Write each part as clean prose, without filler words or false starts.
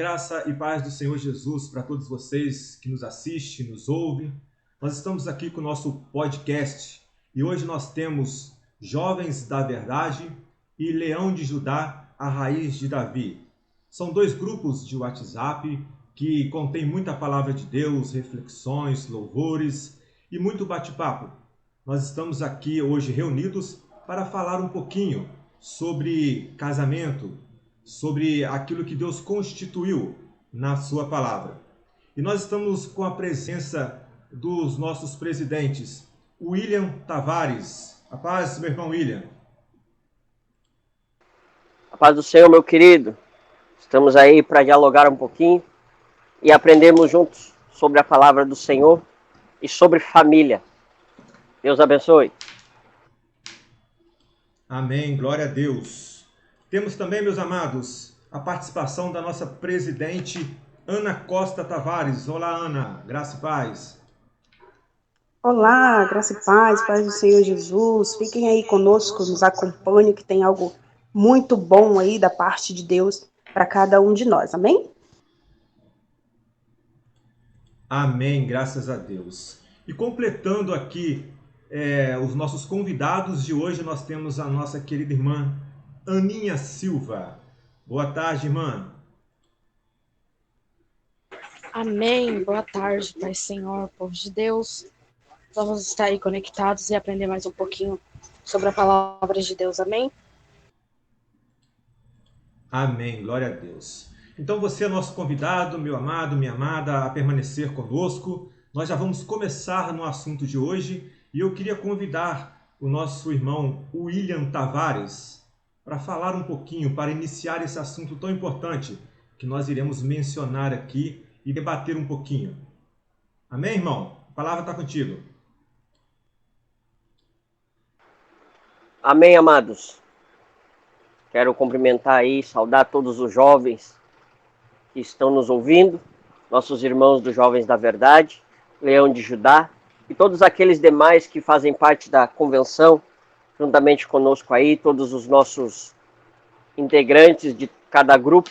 graça e paz do Senhor Jesus para todos vocês que nos assistem, nos ouvem. Nós estamos aqui com o nosso podcast e hoje nós temos Jovens da Verdade e Leão de Judá, a Raiz de Davi. São dois grupos de WhatsApp que contêm muita palavra de Deus, reflexões, louvores e muito bate-papo. Nós estamos aqui hoje reunidos para falar um pouquinho sobre casamento, sobre aquilo que Deus constituiu na sua palavra. E nós estamos com a presença dos nossos presidentes, William Tavares. A paz, meu irmão William. A paz do Senhor, meu querido. Estamos aí para dialogar um pouquinho e aprendermos juntos sobre a palavra do Senhor e sobre família. Deus abençoe. Amém, glória a Deus. Temos também, meus amados, a participação da nossa presidente Ana Costa Tavares. Olá, Ana, graça e paz. Olá, graça e paz do Senhor Jesus. Fiquem aí conosco, nos acompanhem, que tem algo muito bom aí da parte de Deus para cada um de nós, amém? Amém, graças a Deus. E completando aqui os nossos convidados de hoje, nós temos a nossa querida irmã Aninha Silva. Boa tarde, irmã. Amém. Boa tarde, Pai Senhor, povo de Deus. Vamos estar aí conectados e aprender mais um pouquinho sobre a palavra de Deus. Amém? Amém. Glória a Deus. Então você é nosso convidado, meu amado, minha amada, a permanecer conosco. Nós já vamos começar no assunto de hoje e eu queria convidar o nosso irmão William Tavares para falar um pouquinho, para iniciar esse assunto tão importante que nós iremos mencionar aqui e debater um pouquinho. Amém, irmão? A palavra está contigo. Amém, amados. Quero cumprimentar aí, saudar todos os jovens que estão nos ouvindo, nossos irmãos dos Jovens da Verdade, Leão de Judá, e todos aqueles demais que fazem parte da convenção, juntamente conosco aí, todos os nossos integrantes de cada grupo,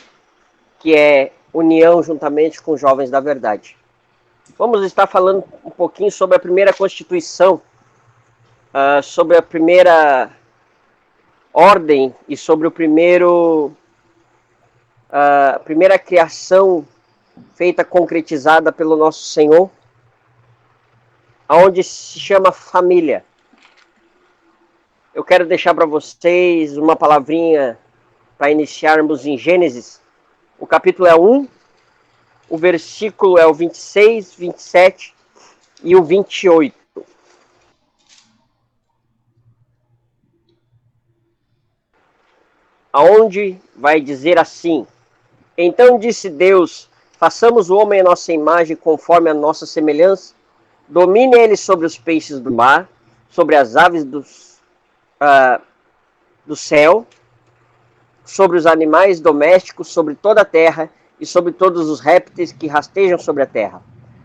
que é união juntamente com os Jovens da Verdade. Vamos estar falando um pouquinho sobre a primeira Constituição, sobre a primeira ordem e sobre o a primeira criação feita, concretizada pelo nosso Senhor, onde se chama família. Eu quero deixar para vocês uma palavrinha para iniciarmos em Gênesis. O capítulo é 1, o versículo é o 26, 27 e o 28. Aonde vai dizer assim: Então disse Deus, façamos o homem à nossa imagem, conforme a nossa semelhança, domine ele sobre os peixes do mar, sobre as aves do céu, sobre os animais domésticos, sobre toda a terra e sobre todos os répteis que rastejam sobre a terra.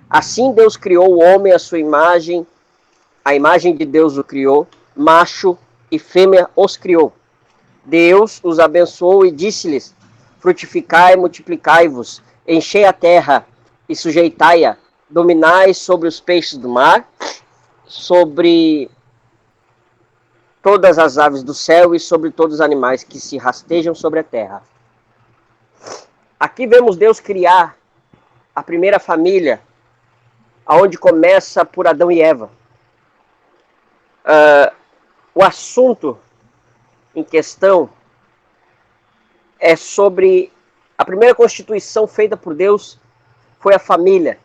Assim Deus criou o homem à sua imagem, a imagem de Deus o criou, macho e fêmea os criou. Deus os abençoou e disse-lhes: frutificai e multiplicai-vos, enchei a terra e sujeitai-a, dominai sobre os peixes do mar, sobre todas as aves do céu e sobre todos os animais que se rastejam sobre a terra. Aqui vemos Deus criar a primeira família, aonde começa por Adão e Eva. O assunto em questão é sobre a primeira constituição feita por Deus, foi a família.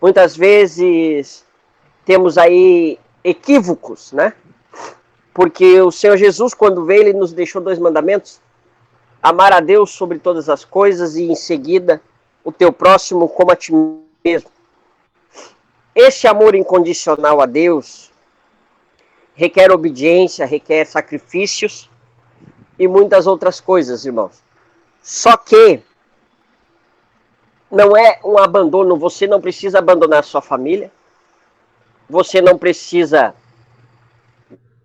Muitas vezes temos aí equívocos, né? Porque o Senhor Jesus, quando veio, ele nos deixou 2 mandamentos: amar a Deus sobre todas as coisas e, em seguida, o teu próximo como a ti mesmo. Esse amor incondicional a Deus requer obediência, requer sacrifícios e muitas outras coisas, irmãos. Só que não é um abandono, você não precisa abandonar a sua família, você não precisa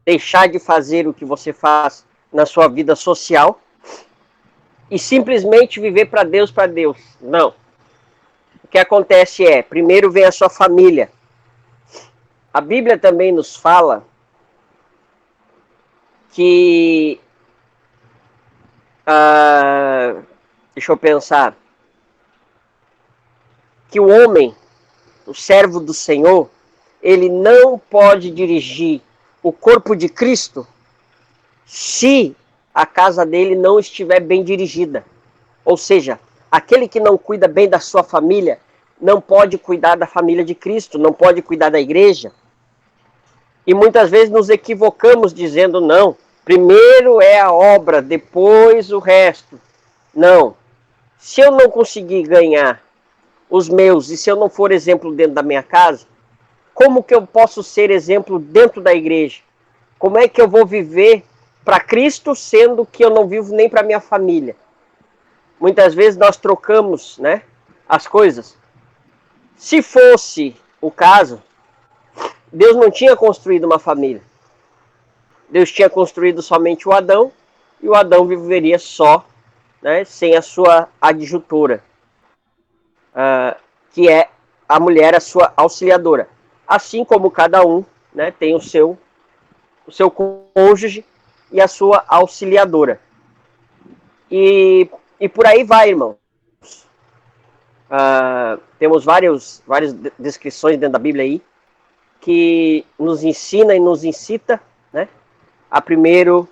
deixar de fazer o que você faz na sua vida social, e simplesmente viver para Deus, para Deus. Não. O que acontece é, primeiro vem a sua família. A Bíblia também nos fala que... deixa eu pensar. Que o homem, o servo do Senhor, ele não pode dirigir o corpo de Cristo se a casa dele não estiver bem dirigida. Ou seja, aquele que não cuida bem da sua família não pode cuidar da família de Cristo, não pode cuidar da igreja. E muitas vezes nos equivocamos dizendo, não, primeiro é a obra, depois o resto. Não. Se eu não conseguir ganhar os meus, e se eu não for exemplo dentro da minha casa, como que eu posso ser exemplo dentro da igreja? Como é que eu vou viver para Cristo, sendo que eu não vivo nem para minha família? Muitas vezes nós trocamos, né, as coisas. Se fosse o caso, Deus não tinha construído uma família. Deus tinha construído somente o Adão, e o Adão viveria só, né, sem a sua adjutora. Que é a mulher, a sua auxiliadora. Assim como cada um, né, tem o seu cônjuge e a sua auxiliadora. E por aí vai, irmão. Temos várias descrições dentro da Bíblia aí que nos ensina e nos incita, né, a primeiro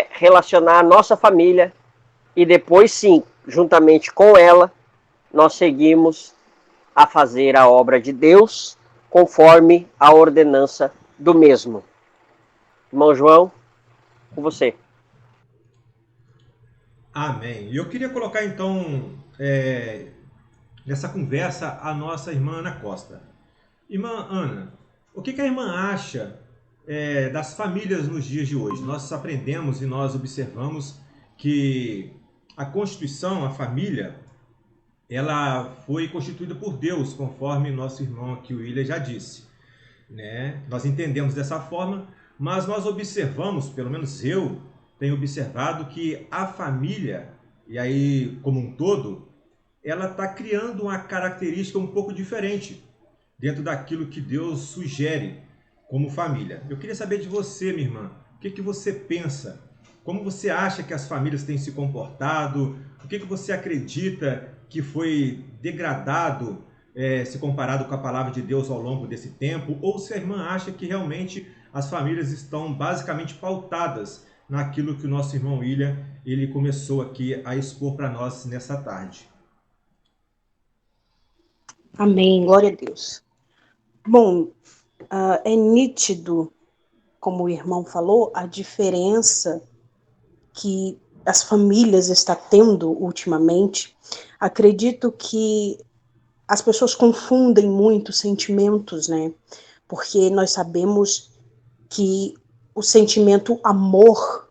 relacionar a nossa família e depois sim, juntamente com ela, nós seguimos a fazer a obra de Deus conforme a ordenança do mesmo. Irmão João, com você. Amém. E eu queria colocar então nessa conversa a nossa irmã Ana Costa. Irmã Ana, o que a irmã acha das famílias nos dias de hoje? Nós aprendemos e nós observamos que a Constituição, a família, ela foi constituída por Deus, conforme nosso irmão aqui, o William, já disse, né? Nós entendemos dessa forma, mas nós observamos, pelo menos eu tenho observado, que a família, e aí como um todo, ela está criando uma característica um pouco diferente dentro daquilo que Deus sugere como família. Eu queria saber de você, minha irmã, o que você pensa? Como você acha que as famílias têm se comportado? O que você acredita que foi degradado se comparado com a palavra de Deus ao longo desse tempo? Ou se a irmã acha que realmente as famílias estão basicamente pautadas naquilo que o nosso irmão William ele começou aqui a expor para nós nessa tarde? Amém, glória a Deus. Bom, é nítido, como o irmão falou, a diferença que as famílias estão tendo ultimamente. Acredito que as pessoas confundem muito sentimentos, né? Porque nós sabemos que o sentimento amor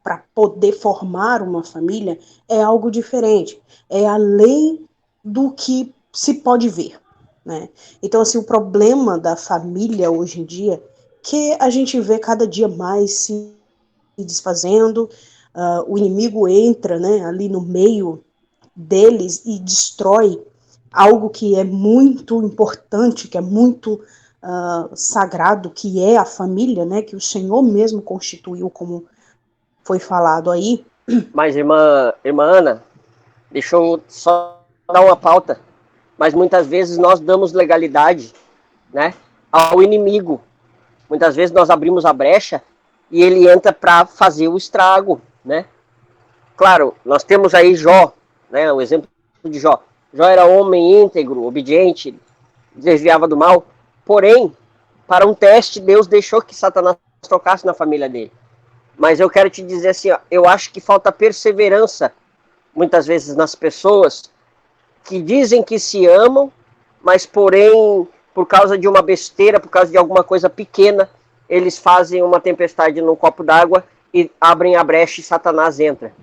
para poder formar uma família é algo diferente, é além do que se pode ver, né? Então, assim, o problema da família hoje em dia, que a gente vê cada dia mais se desfazendo, o inimigo entra, né, ali no meio deles e destrói algo que é muito importante, que é muito sagrado, que é a família, né, que o Senhor mesmo constituiu, como foi falado aí. Mas, irmã Ana, deixa eu só dar uma pauta. Mas muitas vezes nós damos legalidade, né, ao inimigo. Muitas vezes nós abrimos a brecha e ele entra para fazer o estrago, né? Claro, nós temos aí Jó, né, o exemplo de Jó. Jó era homem íntegro, obediente, desviava do mal. Porém, para um teste, Deus deixou que Satanás tocasse na família dele. Mas eu quero te dizer assim, ó, eu acho que falta perseverança, muitas vezes, nas pessoas que dizem que se amam, mas porém, por causa de uma besteira, por causa de alguma coisa pequena, eles fazem uma tempestade num copo d'água e abrem a brecha e Satanás entra.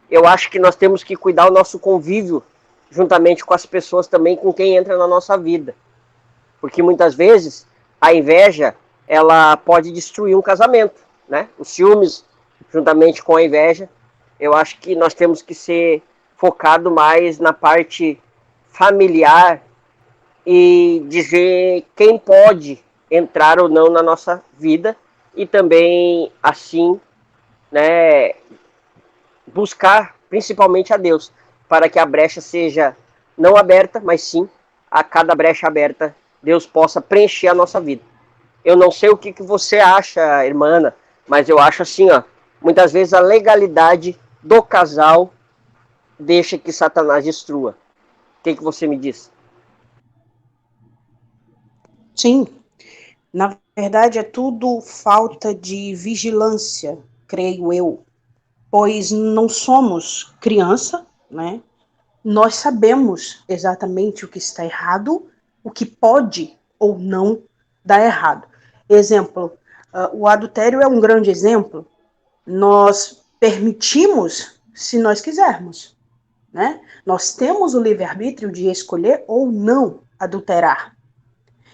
Eu acho que nós temos que cuidar o nosso convívio juntamente com as pessoas também, com quem entra na nossa vida. Porque muitas vezes a inveja, ela pode destruir um casamento, né? Os ciúmes, juntamente com a inveja, eu acho que nós temos que ser focado mais na parte familiar e dizer quem pode entrar ou não na nossa vida e também, assim, né, buscar principalmente a Deus, para que a brecha seja não aberta, mas sim, a cada brecha aberta, Deus possa preencher a nossa vida. Eu não sei o que você acha, irmã, mas eu acho assim, ó, muitas vezes a legalidade do casal deixa que Satanás destrua. O que você me diz? Sim, na verdade é tudo falta de vigilância, creio eu, pois não somos criança, né? Nós sabemos exatamente o que está errado, o que pode ou não dar errado. Exemplo, o adultério é um grande exemplo. Nós permitimos se nós quisermos, né? Nós temos o livre-arbítrio de escolher ou não adulterar.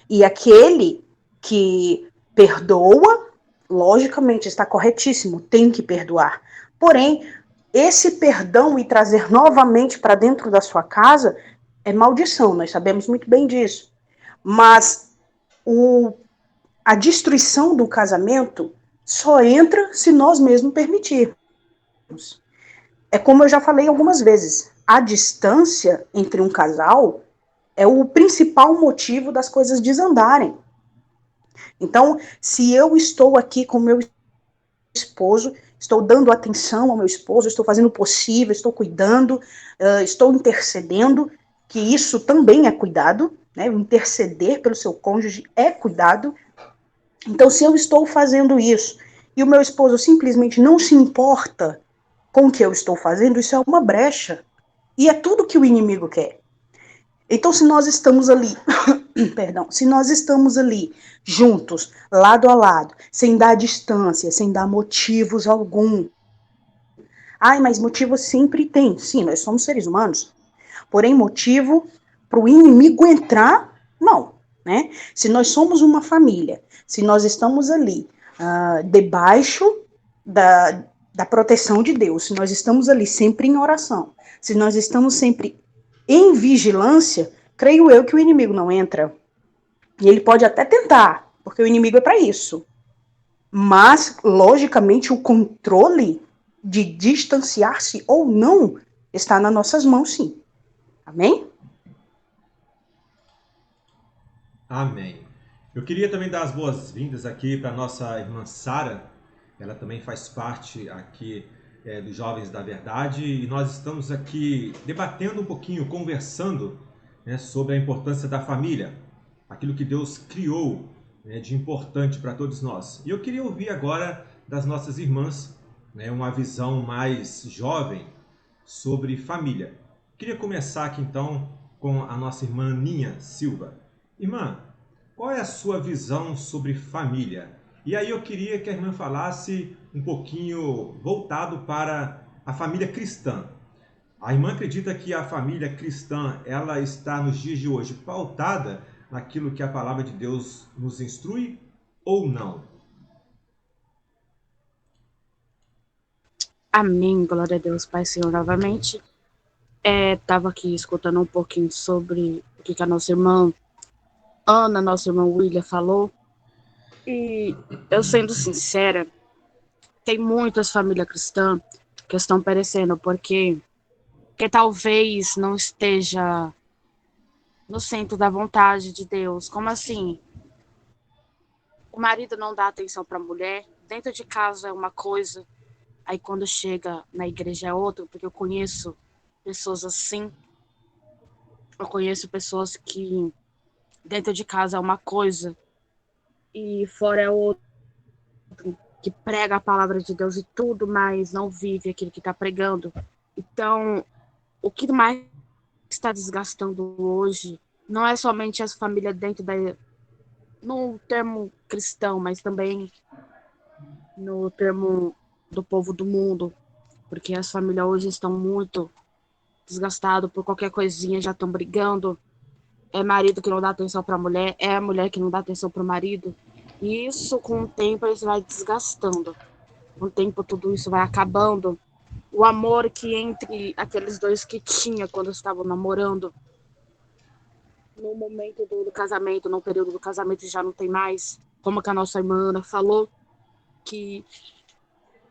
E aquele que perdoa, logicamente está corretíssimo, tem que perdoar. Porém, esse perdão e trazer novamente para dentro da sua casa é maldição, nós sabemos muito bem disso. Mas a destruição do casamento só entra se nós mesmos permitirmos. É como eu já falei algumas vezes, a distância entre um casal é o principal motivo das coisas desandarem. Então, se eu estou aqui com meu esposo, estou dando atenção ao meu esposo, estou fazendo o possível, estou cuidando, estou intercedendo, que isso também é cuidado, né? Interceder pelo seu cônjuge é cuidado. Então, se eu estou fazendo isso e o meu esposo simplesmente não se importa com o que eu estou fazendo, isso é uma brecha. E é tudo que o inimigo quer. Então, se nós estamos ali, se nós estamos ali juntos, lado a lado, sem dar distância, sem dar motivos algum. Ai, mas motivo sempre tem. Sim, nós somos seres humanos. Porém, motivo para o inimigo entrar, não. Né? Se nós somos uma família, se nós estamos ali debaixo da proteção de Deus, se nós estamos ali sempre em oração, se nós estamos sempre em vigilância, creio eu que o inimigo não entra. E ele pode até tentar, porque o inimigo é para isso. Mas, logicamente, o controle de distanciar-se ou não está nas nossas mãos, sim. Amém? Amém. Eu queria também dar as boas-vindas aqui para a nossa irmã Sara. Ela também faz parte aqui dos Jovens da Verdade e nós estamos aqui debatendo um pouquinho, conversando, né, sobre a importância da família, aquilo que Deus criou, né, de importante para todos nós. E eu queria ouvir agora das nossas irmãs, né, uma visão mais jovem sobre família. Queria começar aqui então com a nossa irmã Ninha Silva. Irmã, qual é a sua visão sobre família? E aí eu queria que a irmã falasse um pouquinho voltado para a família cristã. A irmã acredita que a família cristã, ela está nos dias de hoje pautada naquilo que a palavra de Deus nos instrui ou não? Amém, glória a Deus, Pai Senhor, novamente. Estava aqui escutando um pouquinho sobre o que a nossa irmã Ana, nossa irmã William falou. E eu, sendo sincera, tem muitas famílias cristãs que estão perecendo, porque talvez não esteja no centro da vontade de Deus. Como assim? O marido não dá atenção para a mulher, dentro de casa é uma coisa, aí quando chega na igreja é outra, porque eu conheço pessoas assim, eu conheço pessoas que dentro de casa é uma coisa e fora é outra, que prega a palavra de Deus e tudo, mas não vive aquilo que está pregando. Então, o que mais está desgastando hoje não é somente as famílias dentro no termo cristão, mas também no termo do povo do mundo, porque as famílias hoje estão muito desgastadas por qualquer coisinha, já estão brigando. É marido que não dá atenção para a mulher, é a mulher que não dá atenção para o marido. E isso, com o tempo, isso vai desgastando. Com o tempo, tudo isso vai acabando. o amor que entre aqueles dois que tinha quando estavam namorando, no momento do casamento, no período do casamento já não tem mais, como que a nossa irmã Ana falou, que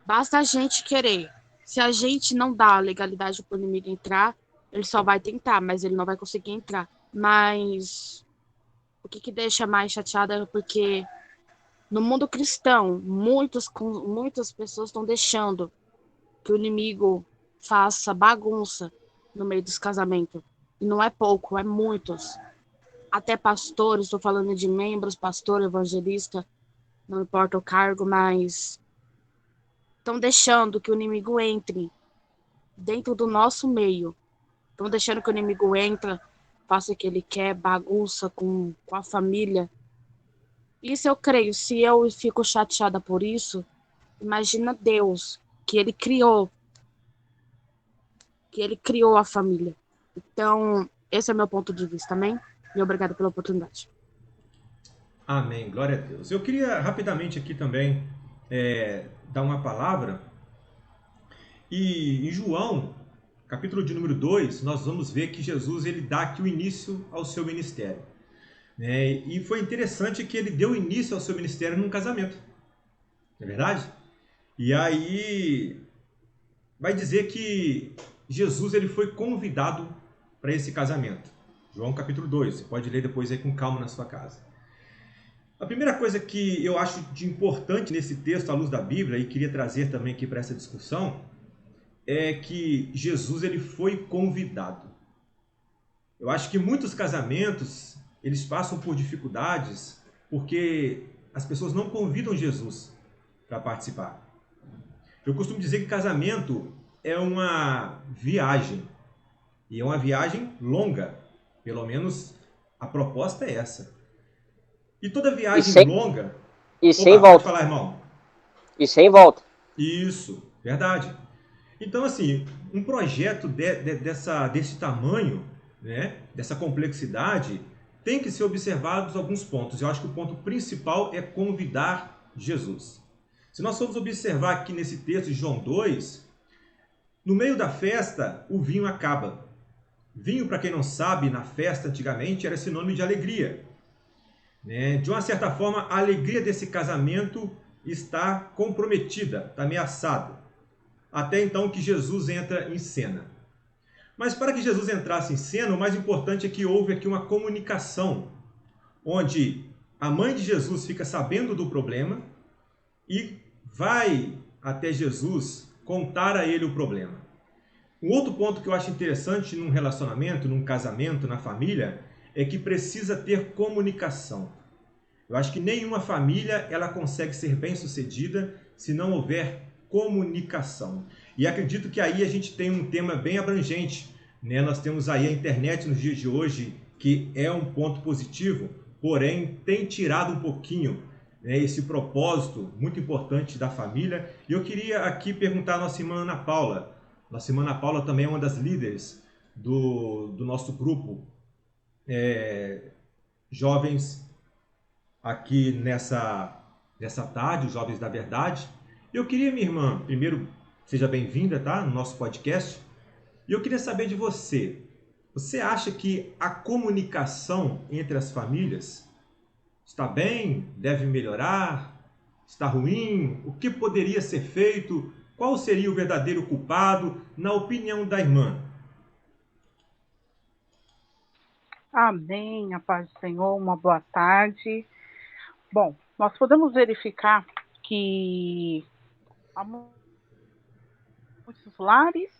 basta a gente querer. Se a gente não dá a legalidade para o inimigo entrar, ele só vai tentar, mas ele não vai conseguir entrar. Mas o que deixa mais chateada é porque no mundo cristão, muitas pessoas estão deixando que o inimigo faça bagunça no meio dos casamentos. E não é pouco, é muitos. Até pastores, estou falando de membros, pastor, evangelista, não importa o cargo, mas estão deixando que o inimigo entre dentro do nosso meio. Estão deixando que o inimigo entre, faça o que ele quer, bagunça com a família. Isso eu creio. Se eu fico chateada por isso, imagina Deus, que ele criou a família. Então, esse é o meu ponto de vista, amém? E obrigada pela oportunidade. Amém, glória a Deus. Eu queria rapidamente aqui também dar uma palavra. E em João, capítulo de número 2, nós vamos ver que Jesus ele dá aqui o início ao seu ministério. E foi interessante que ele deu início ao seu ministério num casamento. Não é verdade? E aí vai dizer que Jesus ele foi convidado para esse casamento. João capítulo 2, você pode ler depois aí com calma na sua casa. A primeira coisa que eu acho de importante nesse texto, à luz da Bíblia, e queria trazer também aqui para essa discussão, é que Jesus ele foi convidado. Eu acho que muitos casamentos eles passam por dificuldades porque as pessoas não convidam Jesus para participar. Eu costumo dizer que casamento é uma viagem, e é uma viagem longa, pelo menos a proposta é essa. E toda viagem longa... E sem volta. Pode falar, irmão. E sem volta. Isso, verdade. Então, assim, um projeto desse tamanho, né, dessa complexidade, tem que ser observados alguns pontos. Eu acho que o ponto principal é convidar Jesus. Se nós formos observar aqui nesse texto de João 2, no meio da festa, o vinho acaba. Vinho, para quem não sabe, na festa antigamente era sinônimo de alegria. De uma certa forma, a alegria desse casamento está comprometida, está ameaçada. Até então que Jesus entra em cena. Mas para que Jesus entrasse em cena, o mais importante é que houve aqui uma comunicação, onde a mãe de Jesus fica sabendo do problema e vai até Jesus contar a ele o problema. Um outro ponto que eu acho interessante num relacionamento, num casamento, na família, é que precisa ter comunicação. Eu acho que nenhuma família ela consegue ser bem-sucedida se não houver comunicação. E acredito que aí a gente tem um tema bem abrangente, né? Nós temos aí a internet nos dias de hoje, que é um ponto positivo, porém tem tirado um pouquinho, né, esse propósito muito importante da família. E eu queria aqui perguntar à nossa irmã Ana Paula. Nossa irmã Ana Paula também é uma das líderes do nosso grupo Jovens aqui nessa tarde, os Jovens da Verdade. Eu queria, minha irmã, primeiro, seja bem-vinda, tá? No nosso podcast. E eu queria saber de você. Você acha que a comunicação entre as famílias está bem? Deve melhorar? Está ruim? O que poderia ser feito? Qual seria o verdadeiro culpado, na opinião da irmã? Amém, a paz do Senhor, uma boa tarde. Bom, nós podemos verificar que há muitos lares,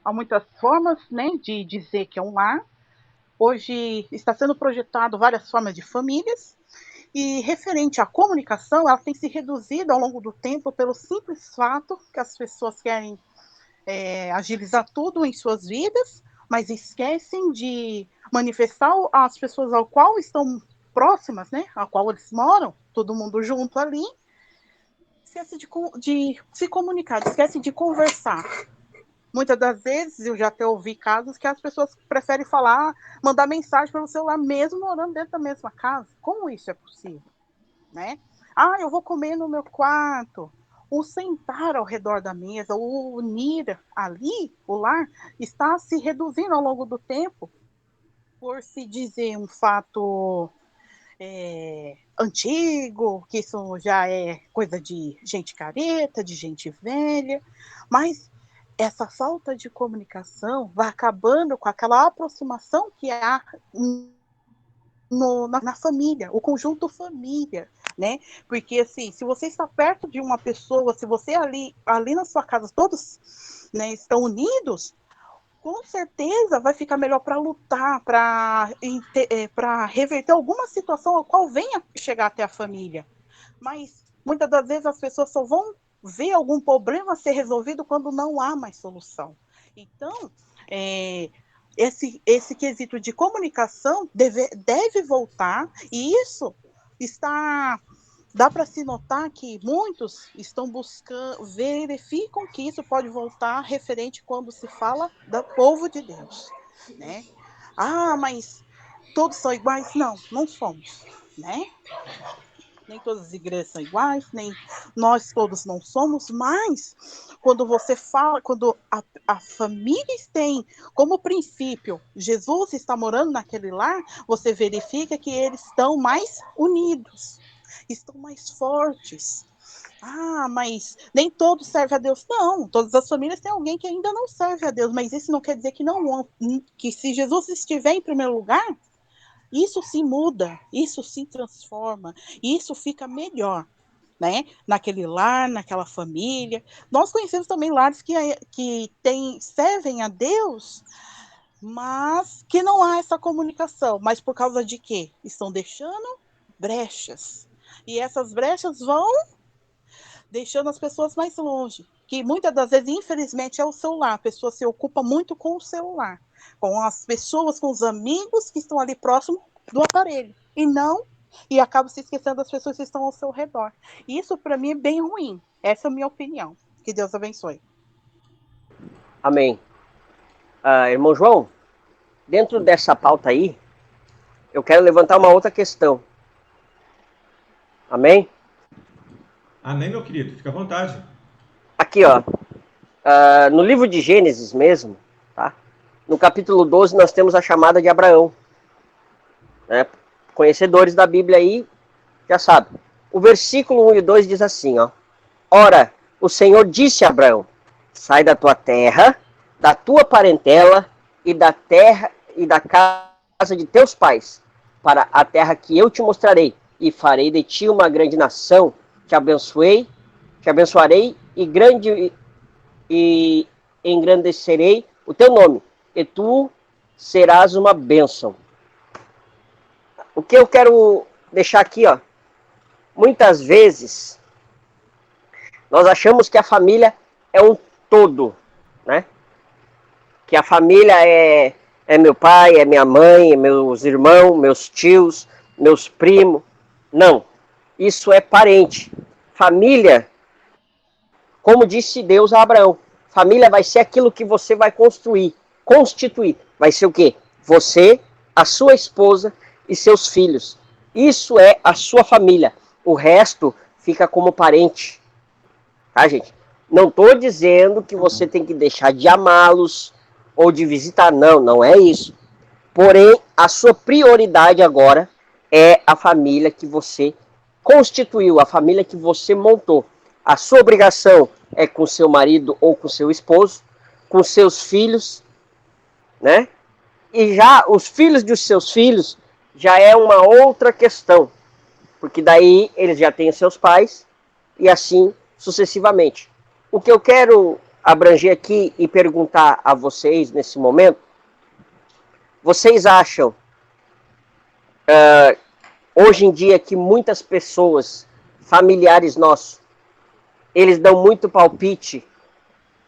há muitas formas, né, de dizer que é um lar. Hoje está sendo projetado várias formas de famílias e referente à comunicação, ela tem se reduzido ao longo do tempo pelo simples fato que as pessoas querem agilizar tudo em suas vidas, mas esquecem de manifestar às pessoas ao qual estão próximas, né, ao qual eles moram, todo mundo junto ali, esquece de se comunicar, esquece de conversar. Muitas das vezes, eu já até ouvi casos que as pessoas preferem falar, mandar mensagem pelo celular, mesmo morando dentro da mesma casa. Como isso é possível? Né? Eu vou comer no meu quarto. o sentar ao redor da mesa, o unir ali, o lar, está se reduzindo ao longo do tempo, por se dizer um fato antigo, que isso já é coisa de gente careta, de gente velha, mas essa falta de comunicação vai acabando com aquela aproximação que há na família, o conjunto família, né? Porque assim, se você está perto de uma pessoa, se você ali na sua casa todos, né, estão unidos, com certeza vai ficar melhor para lutar, para reverter alguma situação a qual venha chegar até a família. Mas muitas das vezes as pessoas só vão ver algum problema ser resolvido quando não há mais solução. Então, esse quesito de comunicação deve voltar, e isso dá para se notar que muitos estão buscando, verificam que isso pode voltar referente quando se fala do povo de Deus, né? Ah, mas todos são iguais? Não, não somos, né? Nem todas as igrejas são iguais, nem nós todos não somos, mas quando você fala, quando a família tem como princípio Jesus está morando naquele lar, você verifica que eles estão mais unidos, estão mais fortes. Ah, mas nem todos servem a Deus. Não, todas as famílias têm alguém que ainda não serve a Deus, mas isso não quer dizer que se Jesus estiver em primeiro lugar, isso se muda, isso se transforma, isso fica melhor, né? Naquele lar, naquela família. Nós conhecemos também lares que servem a Deus, mas que não há essa comunicação. Mas por causa de quê? Estão deixando brechas. E essas brechas vão deixando as pessoas mais longe. Que muitas das vezes, infelizmente, é o celular. A pessoa se ocupa muito com o celular, com as pessoas, com os amigos que estão ali próximo do aparelho. E acaba se esquecendo das pessoas que estão ao seu redor. Isso, para mim, é bem ruim. Essa é a minha opinião. Que Deus abençoe. Amém. Irmão João, dentro dessa pauta aí, eu quero levantar uma outra questão. Amém? Amém, meu querido. Fica à vontade. Aqui, ó. No livro de Gênesis mesmo, tá? No capítulo 12, nós temos a chamada de Abraão. Né? Conhecedores da Bíblia aí já sabem. O versículo 1 e 2 diz assim, ó. Ora, o Senhor disse a Abraão, sai da tua terra, da tua parentela e da terra e da casa de teus pais, para a terra que eu te mostrarei, e farei de ti uma grande nação, te abençoarei e engrandecerei o teu nome, e tu serás uma bênção. O que eu quero deixar aqui, ó, muitas vezes nós achamos que a família é um todo, né? Que a família é meu pai, é minha mãe, é meus irmãos, meus tios, meus primos. Não, isso é parente. Família, como disse Deus a Abraão, família vai ser aquilo que você vai constituir. Vai ser o quê? Você, a sua esposa e seus filhos. Isso é a sua família. O resto fica como parente. Tá, gente? Não estou dizendo que você tem que deixar de amá-los ou de visitar. Não, não é isso. Porém, a sua prioridade agora é a família que você constituiu, a família que você montou. A sua obrigação é com seu marido ou com seu esposo, com seus filhos, né? E já os filhos dos seus filhos já é uma outra questão, porque daí eles já têm seus pais e assim sucessivamente. O que eu quero abranger aqui e perguntar a vocês nesse momento, vocês acham hoje em dia que muitas pessoas, familiares nossos, eles dão muito palpite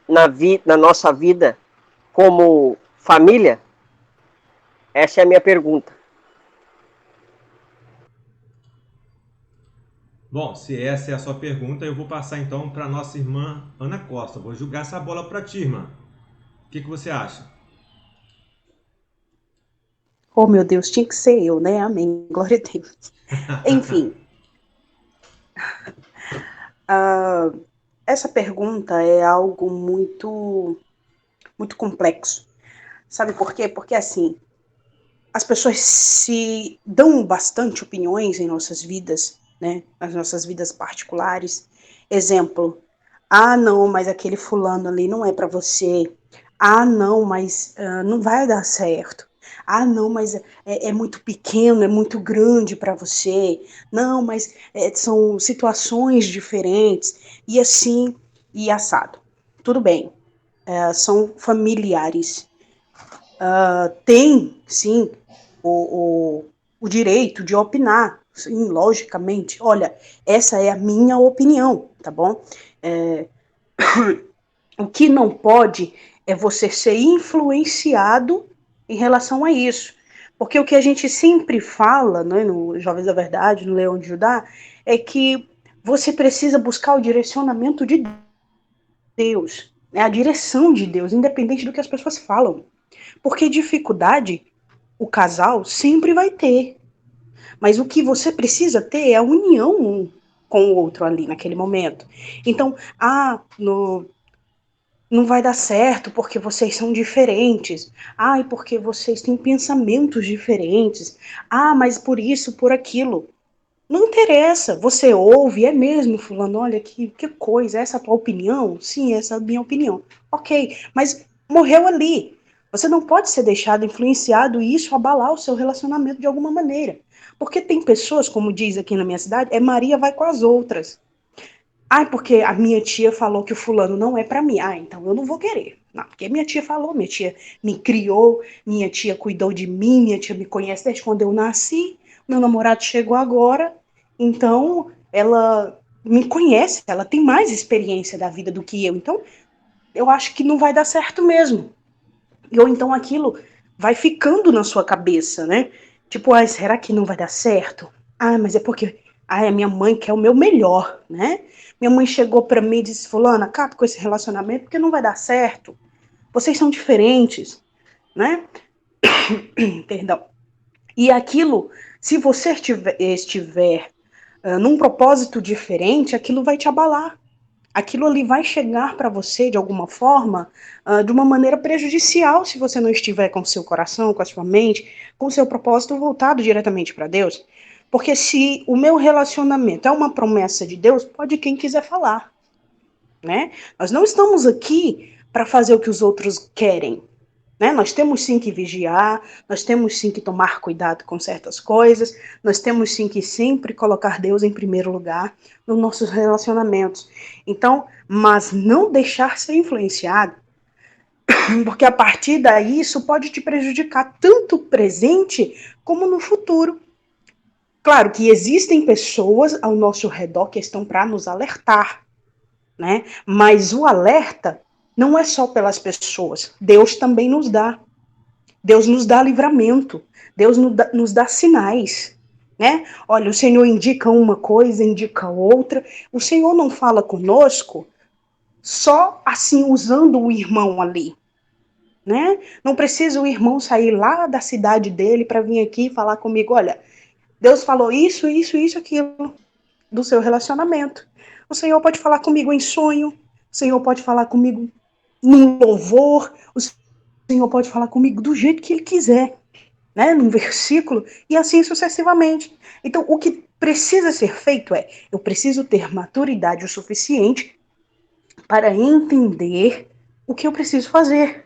na nossa vida como família? Essa é a minha pergunta. Bom, se essa é a sua pergunta, eu vou passar então para nossa irmã Ana Costa. Vou jogar essa bola para ti, irmã. O que você acha? Oh, meu Deus, tinha que ser eu, né? Amém. Glória a Deus. Enfim. essa pergunta é algo muito, muito complexo. Sabe por quê? Porque, assim, as pessoas se dão bastante opiniões em nossas vidas, né? Nas nossas vidas particulares. Exemplo, não, mas aquele fulano ali não é para você. Não, mas não vai dar certo. Não, mas é muito pequeno, é muito grande para você. Não, mas são situações diferentes. E assim, e assado. Tudo bem, são familiares. Tem, sim, o, o direito de opinar, sim, logicamente. Olha, essa é a minha opinião, tá bom? O que não pode é você ser influenciado em relação a isso. Porque o que a gente sempre fala, né, no Jovens da Verdade, no Leão de Judá, é que você precisa buscar o direcionamento de Deus, né, a direção de Deus, independente do que as pessoas falam. Porque dificuldade o casal sempre vai ter. Mas o que você precisa ter é a união um com o outro ali naquele momento. Então, não vai dar certo porque vocês são diferentes. E porque vocês têm pensamentos diferentes. Mas por isso, por aquilo. Não interessa, você ouve, é mesmo, fulano, olha que coisa, essa é a tua opinião? Sim, essa é a minha opinião. Ok, mas morreu ali. Você não pode ser deixado influenciado e isso abalar o seu relacionamento de alguma maneira. Porque tem pessoas, como diz aqui na minha cidade, Maria vai com as outras. Porque a minha tia falou que o fulano não é para mim. Então eu não vou querer. Não, porque minha tia falou, minha tia me criou, minha tia cuidou de mim, minha tia me conhece desde quando eu nasci, meu namorado chegou agora, então ela me conhece, ela tem mais experiência da vida do que eu. Então eu acho que não vai dar certo mesmo. Ou então aquilo vai ficando na sua cabeça, né? Tipo, será que não vai dar certo? Mas é porque a minha mãe quer o meu melhor, né? Minha mãe chegou para mim e disse, fulana, acaba com esse relacionamento porque não vai dar certo. Vocês são diferentes, né? Perdão. E aquilo, se você estiver num propósito diferente, aquilo vai te abalar. Aquilo ali vai chegar para você de alguma forma, de uma maneira prejudicial, se você não estiver com o seu coração, com a sua mente, com o seu propósito voltado diretamente para Deus. Porque se o meu relacionamento é uma promessa de Deus, pode quem quiser falar, né? Nós não estamos aqui para fazer o que os outros querem, né? Nós temos sim que vigiar, nós temos sim que tomar cuidado com certas coisas, nós temos sim que sempre colocar Deus em primeiro lugar nos nossos relacionamentos. Então, mas não deixar ser influenciado, porque a partir daí isso pode te prejudicar tanto no presente como no futuro. Claro que existem pessoas ao nosso redor que estão para nos alertar, né? Mas o alerta não é só pelas pessoas, Deus também nos dá. Deus nos dá livramento, Deus nos dá sinais, né? Olha, o Senhor indica uma coisa, indica outra. O Senhor não fala conosco só assim usando o irmão ali, né? Não precisa o irmão sair lá da cidade dele para vir aqui falar comigo, olha, Deus falou isso, isso, isso, aquilo do seu relacionamento. O Senhor pode falar comigo em sonho, o Senhor pode falar comigo num louvor, o Senhor pode falar comigo do jeito que Ele quiser, né? Num versículo, e assim sucessivamente. Então, o que precisa ser feito eu preciso ter maturidade o suficiente para entender o que eu preciso fazer.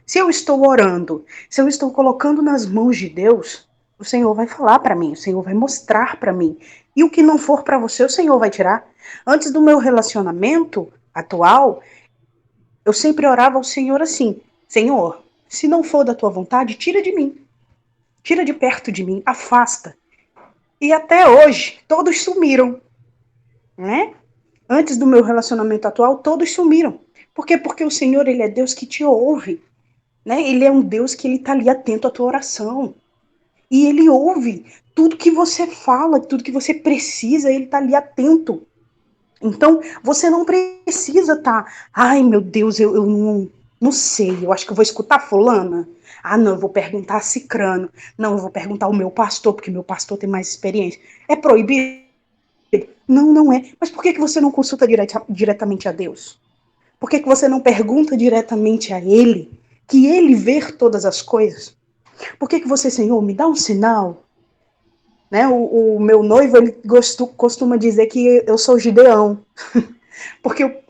Se eu estou orando, se eu estou colocando nas mãos de Deus, o Senhor vai falar para mim, o Senhor vai mostrar para mim. E o que não for para você, o Senhor vai tirar. Antes do meu relacionamento atual, eu sempre orava ao Senhor assim: Senhor, se não for da tua vontade, tira de mim. Tira de perto de mim, afasta. E até hoje, todos sumiram, né? Antes do meu relacionamento atual, todos sumiram. Por quê? Porque o Senhor, Ele é Deus que te ouve, né? Ele é um Deus que Ele está ali atento à tua oração. E Ele ouve tudo que você fala, tudo que você precisa, Ele está ali atento. Então, você não precisa estar, ai meu Deus, eu não sei, eu acho que eu vou escutar fulana. Não, eu vou perguntar a cicrano. Não, eu vou perguntar ao meu pastor, porque meu pastor tem mais experiência. É proibido? Não, não é. Mas por que você não consulta diretamente a Deus? Por que você não pergunta diretamente a Ele, que Ele vê todas as coisas? Por que você, Senhor, me dá um sinal? Né? O meu noivo, ele costuma dizer que eu sou Gideão. Porque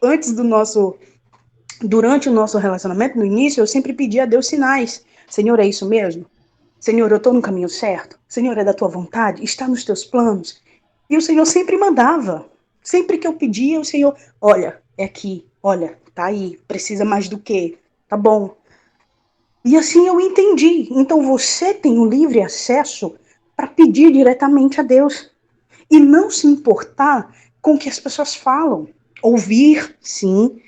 durante o nosso relacionamento, no início, eu sempre pedia a Deus sinais. Senhor, é isso mesmo? Senhor, eu estou no caminho certo? Senhor, é da tua vontade? Está nos teus planos? E o Senhor sempre mandava. Sempre que eu pedia, o Senhor, olha, é aqui, olha, tá aí, precisa mais do quê? Tá bom. E assim eu entendi. Então você tem o livre acesso para pedir diretamente a Deus. E não se importar com o que as pessoas falam. Ouvir, sim,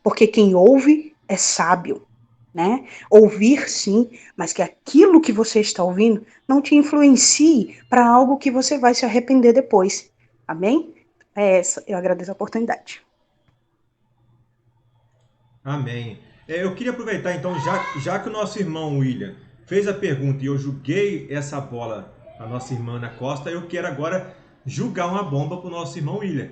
porque quem ouve é sábio, né? Ouvir, sim, mas que aquilo que você está ouvindo não te influencie para algo que você vai se arrepender depois. Amém? É essa. Eu agradeço a oportunidade. Amém. Eu queria aproveitar então, já que o nosso irmão William fez a pergunta e eu julguei essa bola à nossa irmã Ana Costa, eu quero agora julgar uma bomba para o nosso irmão William.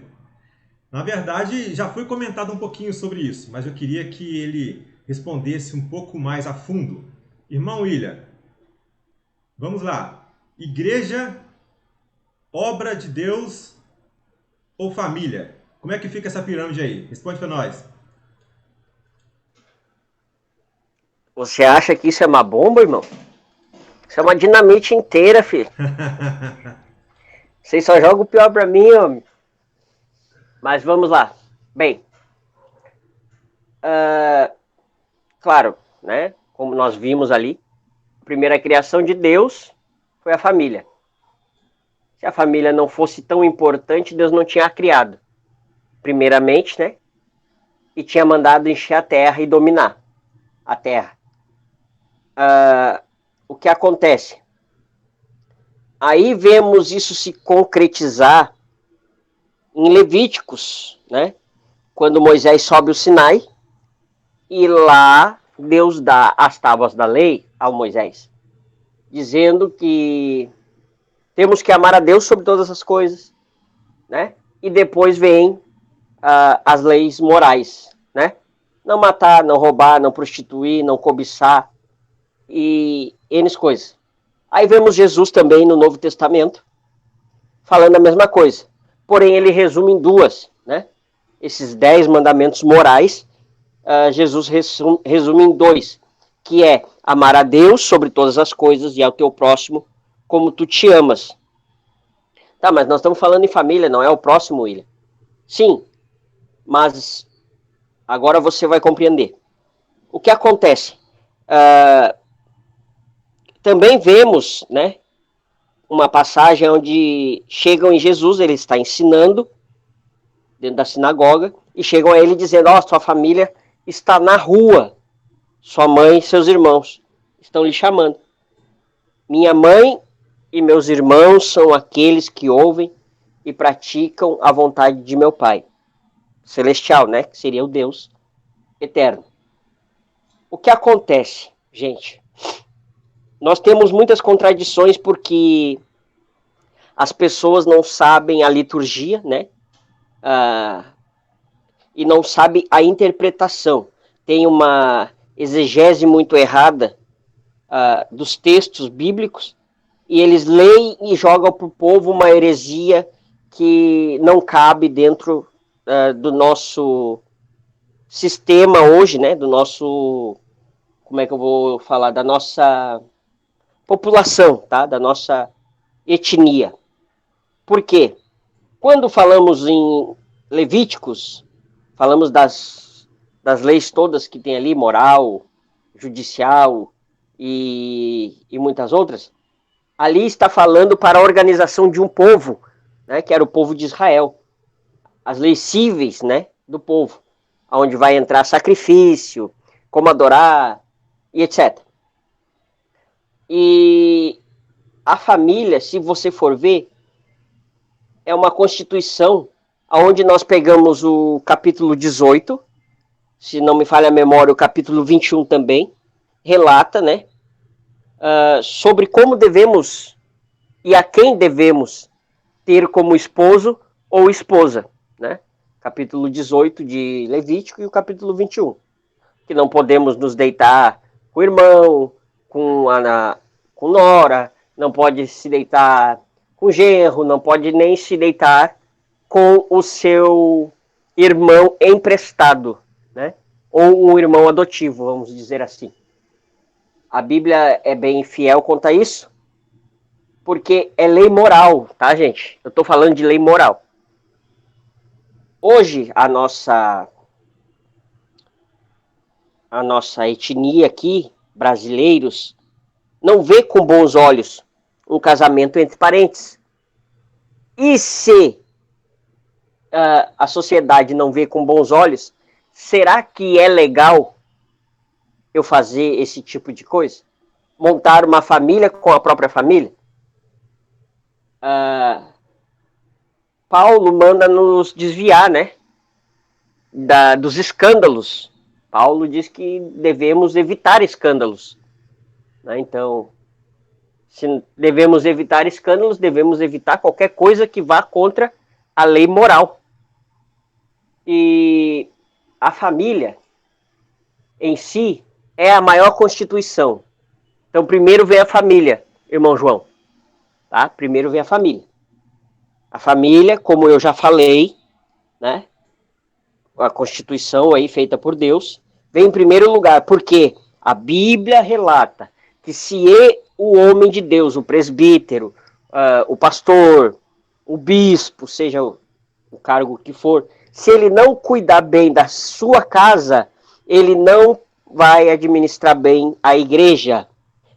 Na verdade, já foi comentado um pouquinho sobre isso, mas eu queria que ele respondesse um pouco mais a fundo. Irmão William, vamos lá. Igreja, obra de Deus ou família? Como é que fica essa pirâmide aí? Responde para nós. Você acha que isso é uma bomba, irmão? Isso é uma dinamite inteira, filho. Vocês só jogam o pior pra mim, homem. Mas vamos lá. Bem, claro, né? Como nós vimos ali, a primeira criação de Deus foi a família. Se a família não fosse tão importante, Deus não tinha a criado. Primeiramente, né? E tinha mandado encher a terra e dominar a terra. O que acontece? Aí vemos isso se concretizar em Levíticos, né? Quando Moisés sobe o Sinai e lá Deus dá as tábuas da lei ao Moisés, dizendo que temos que amar a Deus sobre todas as coisas, né? E depois vem as leis morais, né? Não matar, não roubar, não prostituir, não cobiçar e N coisas. Aí vemos Jesus também no Novo Testamento falando a mesma coisa. Porém, ele resume em duas, né? Esses 10 mandamentos morais, Jesus resume em 2, que é amar a Deus sobre todas as coisas e ao teu próximo como tu te amas. Tá, mas nós estamos falando em família, não é o próximo, William? Sim, mas agora você vai compreender. O que acontece? Também vemos, né, uma passagem onde chegam em Jesus, ele está ensinando dentro da sinagoga, e chegam a ele dizendo, sua família está na rua, sua mãe e seus irmãos estão lhe chamando. Minha mãe e meus irmãos são aqueles que ouvem e praticam a vontade de meu Pai celestial, né, que seria o Deus eterno. O que acontece, gente? Nós temos muitas contradições porque as pessoas não sabem a liturgia, né? E não sabem a interpretação. Tem uma exegese muito errada dos textos bíblicos e eles leem e jogam para o povo uma heresia que não cabe dentro do nosso sistema hoje, né? Do nosso, como é que eu vou falar? Da nossa população, tá? Da nossa etnia. Por quê? Quando falamos em Levíticos, falamos das leis todas que tem ali, moral, judicial e muitas outras, ali está falando para a organização de um povo, né, que era o povo de Israel. As leis cíveis, né, do povo, onde vai entrar sacrifício, como adorar e etc. E a família, se você for ver, é uma constituição onde nós pegamos o capítulo 18, se não me falha a memória, o capítulo 21 também, relata, né, sobre como devemos e a quem devemos ter como esposo ou esposa, né? Capítulo 18 de Levítico e o capítulo 21. Que não podemos nos deitar com o irmão, com nora, não pode se deitar com o genro, não pode nem se deitar com o seu irmão emprestado, né? Ou um irmão adotivo, vamos dizer assim. A Bíblia é bem fiel quanto a isso, porque é lei moral, tá, gente? Eu estou falando de lei moral. Hoje, a nossa etnia aqui, brasileiros, não vê com bons olhos um casamento entre parentes. E se a sociedade não vê com bons olhos, será que é legal eu fazer esse tipo de coisa? Montar uma família com a própria família? Paulo manda nos desviar, né? Dos escândalos. Paulo diz que devemos evitar escândalos. Né? Então, se devemos evitar escândalos, devemos evitar qualquer coisa que vá contra a lei moral. E a família em si é a maior constituição. Então, primeiro vem a família, irmão João. Tá? Primeiro vem a família. A família, como eu já falei, né? A Constituição aí feita por Deus, vem em primeiro lugar, porque a Bíblia relata que se o homem de Deus, o presbítero, o pastor, o bispo, seja o cargo que for, se ele não cuidar bem da sua casa, ele não vai administrar bem a igreja.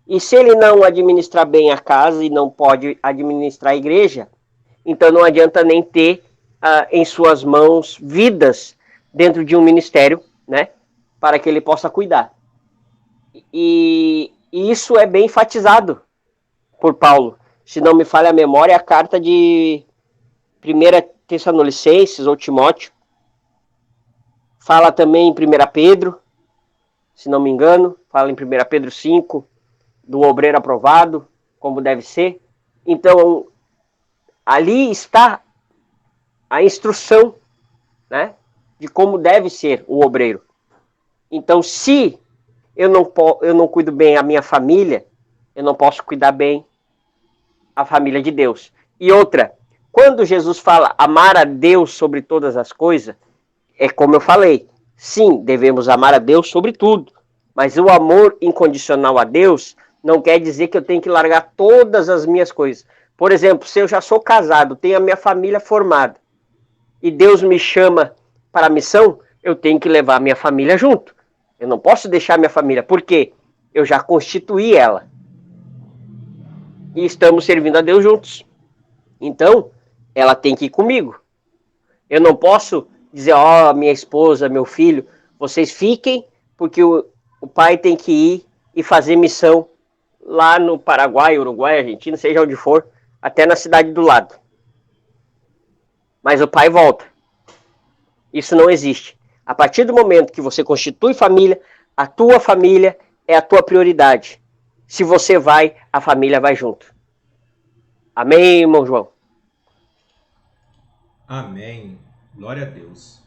E se ele não administrar bem a casa e não pode administrar a igreja, então não adianta nem ter em suas mãos vidas dentro de um ministério, né, para que ele possa cuidar. E isso é bem enfatizado por Paulo. Se não me falha a memória, é a carta de 1 Tessalonicenses ou Timóteo. Fala também em 1 Pedro, se não me engano, fala em 1 Pedro 5, do obreiro aprovado, como deve ser. Então, ali está a instrução, né, de como deve ser o obreiro. Então, se eu não cuido bem a minha família, eu não posso cuidar bem a família de Deus. E outra, quando Jesus fala amar a Deus sobre todas as coisas, é como eu falei, sim, devemos amar a Deus sobre tudo, mas o amor incondicional a Deus não quer dizer que eu tenho que largar todas as minhas coisas. Por exemplo, se eu já sou casado, tenho a minha família formada, e Deus me chama para a missão, eu tenho que levar a minha família junto. Eu não posso deixar minha família, porque eu já constituí ela. E estamos servindo a Deus juntos. Então, ela tem que ir comigo. Eu não posso dizer, minha esposa, meu filho, vocês fiquem, porque o pai tem que ir e fazer missão lá no Paraguai, Uruguai, Argentina, seja onde for, até na cidade do lado. Mas o pai volta. Isso não existe. A partir do momento que você constitui família, a tua família é a tua prioridade. Se você vai, a família vai junto. Amém, irmão João? Amém. Glória a Deus.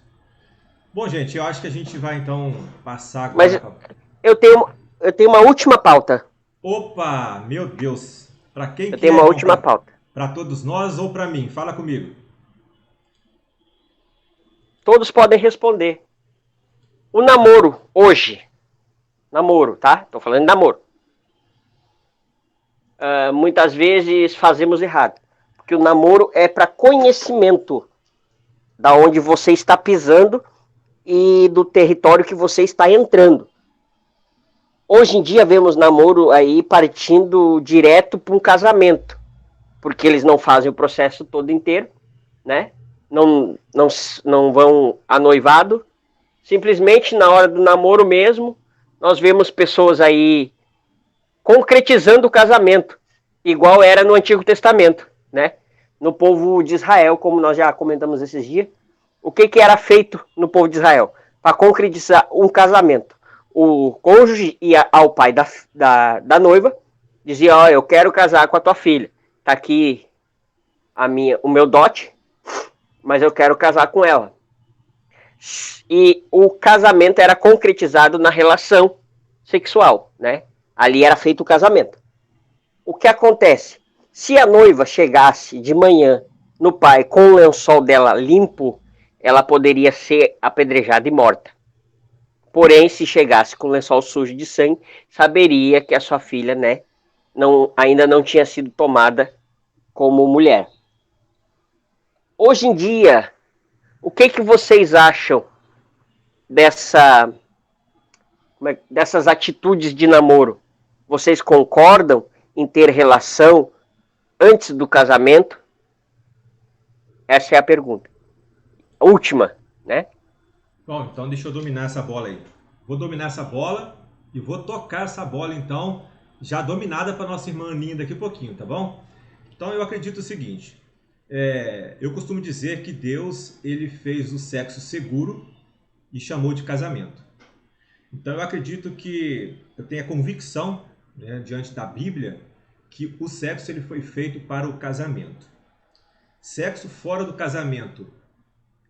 Bom, gente, eu acho que a gente vai então passar agora. Mas eu tenho uma última pauta. Opa, meu Deus. Para quem eu tenho uma última pauta. Para todos nós ou para mim? Fala comigo. Todos podem responder. O namoro, hoje. Namoro, tá? Tô falando de namoro. Muitas vezes fazemos errado. Porque o namoro é para conhecimento da onde você está pisando e do território que você está entrando. Hoje em dia vemos namoro aí partindo direto para um casamento. Porque eles não fazem o processo todo inteiro, né? Não vão a noivado. Simplesmente na hora do namoro mesmo, nós vemos pessoas aí concretizando o casamento, igual era no Antigo Testamento, né? No povo de Israel, como nós já comentamos esses dias. O que era feito no povo de Israel? Para concretizar um casamento. O cônjuge ia ao pai da noiva, dizia, eu quero casar com a tua filha. Tá aqui o meu dote. mas eu quero casar com ela. E o casamento era concretizado na relação sexual, né? Ali era feito o casamento. O que acontece? Se a noiva chegasse de manhã no pai com o lençol dela limpo, ela poderia ser apedrejada e morta. Porém, se chegasse com o lençol sujo de sangue, saberia que a sua filha, né, ainda não tinha sido tomada como mulher. Hoje em dia, o que vocês acham dessas atitudes de namoro? Vocês concordam em ter relação antes do casamento? Essa é a pergunta. A última, né? Bom, então deixa eu dominar essa bola aí. Vou dominar essa bola e vou tocar essa bola, então, já dominada para nossa irmã Aninha daqui a pouquinho, tá bom? Então eu acredito o seguinte, eu costumo dizer que Deus ele fez o sexo seguro e chamou de casamento. Então eu acredito que eu tenho a convicção, né, diante da Bíblia, que o sexo ele foi feito para o casamento. Sexo fora do casamento,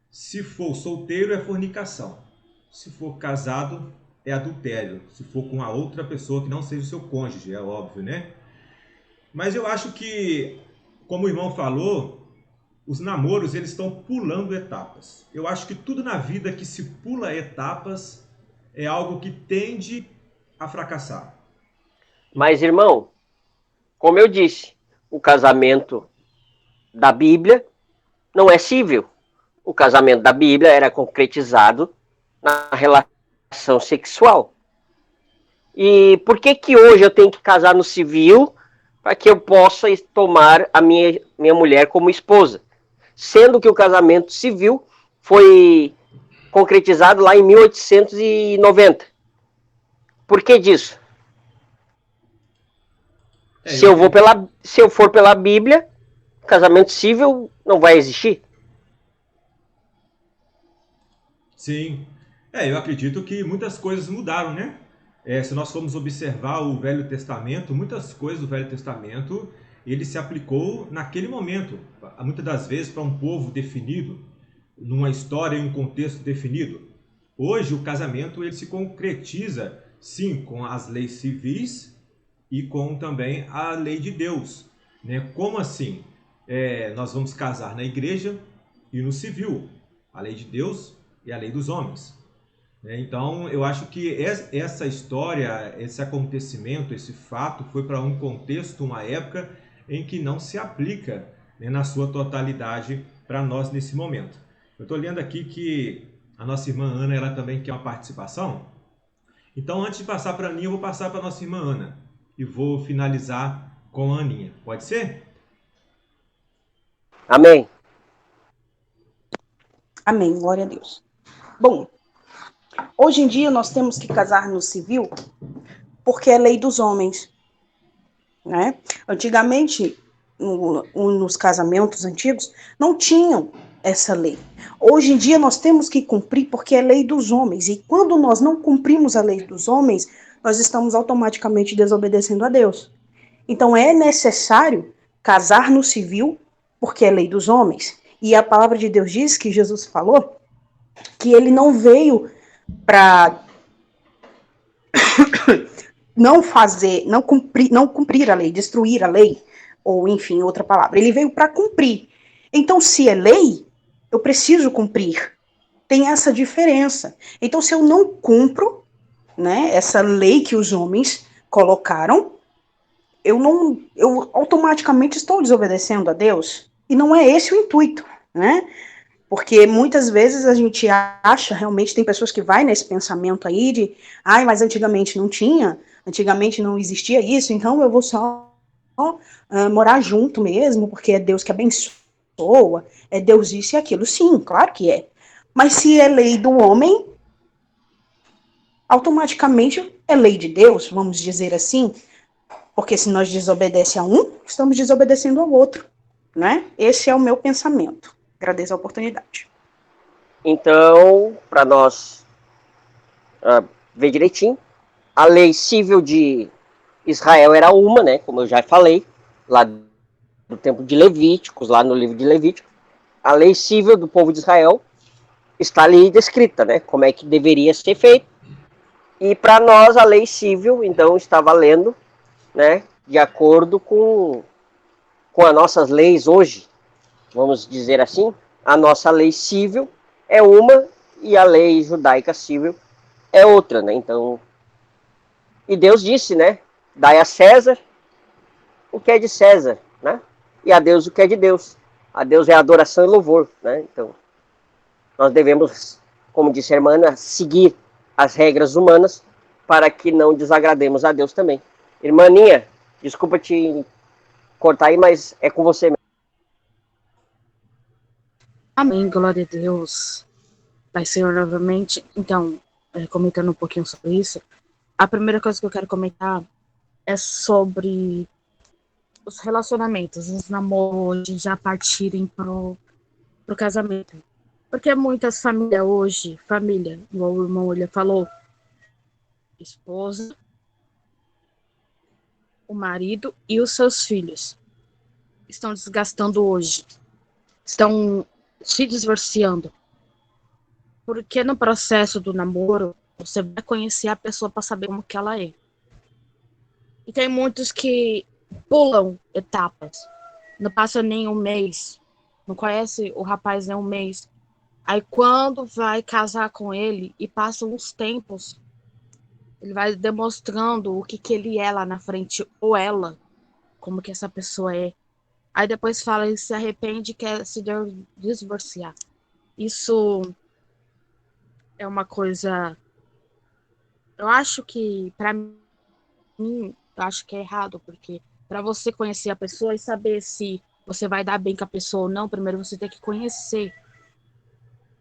se for solteiro, é fornicação. Se for casado, é adultério. Se for com a outra pessoa que não seja o seu cônjuge, é óbvio, né? Mas eu acho que, como o irmão falou, os namoros eles estão pulando etapas. Eu acho que tudo na vida que se pula etapas é algo que tende a fracassar. Mas, irmão, como eu disse, o casamento da Bíblia não é civil. O casamento da Bíblia era concretizado na relação sexual. E por que hoje eu tenho que casar no civil para que eu possa tomar a minha mulher como esposa? Sendo que o casamento civil foi concretizado lá em 1890. Por que disso? Se eu for pela Bíblia, casamento civil não vai existir. Sim. Eu acredito que muitas coisas mudaram, né? Se nós formos observar o Velho Testamento, muitas coisas do Velho Testamento, ele se aplicou naquele momento, muitas das vezes para um povo definido, numa história e um contexto definido. Hoje o casamento ele se concretiza, sim, com as leis civis e com também a lei de Deus, né? Como assim? Nós vamos casar na igreja e no civil, a lei de Deus e a lei dos homens. Então, eu acho que essa história, esse acontecimento, esse fato foi para um contexto, uma época em que não se aplica, né, na sua totalidade para nós nesse momento. Eu estou lendo aqui que a nossa irmã Ana ela também quer uma participação. Então, antes de passar para a Aninha, eu vou passar para a nossa irmã Ana e vou finalizar com a Aninha. Pode ser? Amém. Amém, glória a Deus. Bom, hoje em dia nós temos que casar no civil porque é lei dos homens, né? Antigamente, nos casamentos antigos, não tinham essa lei. Hoje em dia nós temos que cumprir porque é lei dos homens. E quando nós não cumprimos a lei dos homens, nós estamos automaticamente desobedecendo a Deus. Então é necessário casar no civil porque é lei dos homens. E a palavra de Deus diz que Jesus falou que ele não veio para não cumprir a lei, destruir a lei, ou enfim, outra palavra. Ele veio para cumprir. Então, se é lei, eu preciso cumprir. Tem essa diferença. Então, se eu não cumpro, né, essa lei que os homens colocaram, eu automaticamente estou desobedecendo a Deus. E não é esse o intuito, né? Porque muitas vezes a gente acha, realmente, tem pessoas que vai nesse pensamento aí de, mas antigamente não tinha, antigamente não existia isso, então eu vou só morar junto mesmo, porque é Deus que abençoa, é Deus isso e aquilo. Sim, claro que é. Mas se é lei do homem, automaticamente é lei de Deus, vamos dizer assim, porque se nós desobedecemos a um, estamos desobedecendo ao outro, né? Esse é o meu pensamento. Agradeço a oportunidade. Então, para nós ver direitinho, a lei civil de Israel era uma, né? Como eu já falei, lá do tempo de Levíticos, lá no livro de Levítico. a lei civil do povo de Israel está ali descrita, né? Como é que deveria ser feito. E para nós a lei civil, então, está valendo, né? De acordo com as nossas leis hoje, vamos dizer assim. A nossa lei civil é uma e a lei judaica civil é outra, né? Então, e Deus disse, né? Dai a César o que é de César, né? E a Deus o que é de Deus. A Deus é adoração e louvor, né? Então, nós devemos, como disse a irmã Ana, seguir as regras humanas para que não desagrademos a Deus também. Irmã Aninha, desculpa te cortar aí, mas é com você mesmo. Amém, glória a Deus. Pai Senhor, novamente. Então, comentando um pouquinho sobre isso, a primeira coisa que eu quero comentar é sobre os relacionamentos, os namoros já partirem pro casamento. Porque muitas famílias hoje, igual o irmão ele falou, esposa, o marido e os seus filhos estão desgastando hoje, estão se divorciando. Porque no processo do namoro, você vai conhecer a pessoa para saber como que ela é. E tem muitos que pulam etapas. Não passa nem um mês. Não conhece o rapaz nem um mês. Aí quando vai casar com ele e passa uns tempos, ele vai demonstrando o que ele é lá na frente, ou ela, como que essa pessoa é. Aí depois fala e se arrepende e quer se divorciar. Isso é uma coisa... Eu acho que, para mim, eu acho que é errado, porque para você conhecer a pessoa e saber se você vai dar bem com a pessoa ou não, primeiro você tem que conhecer.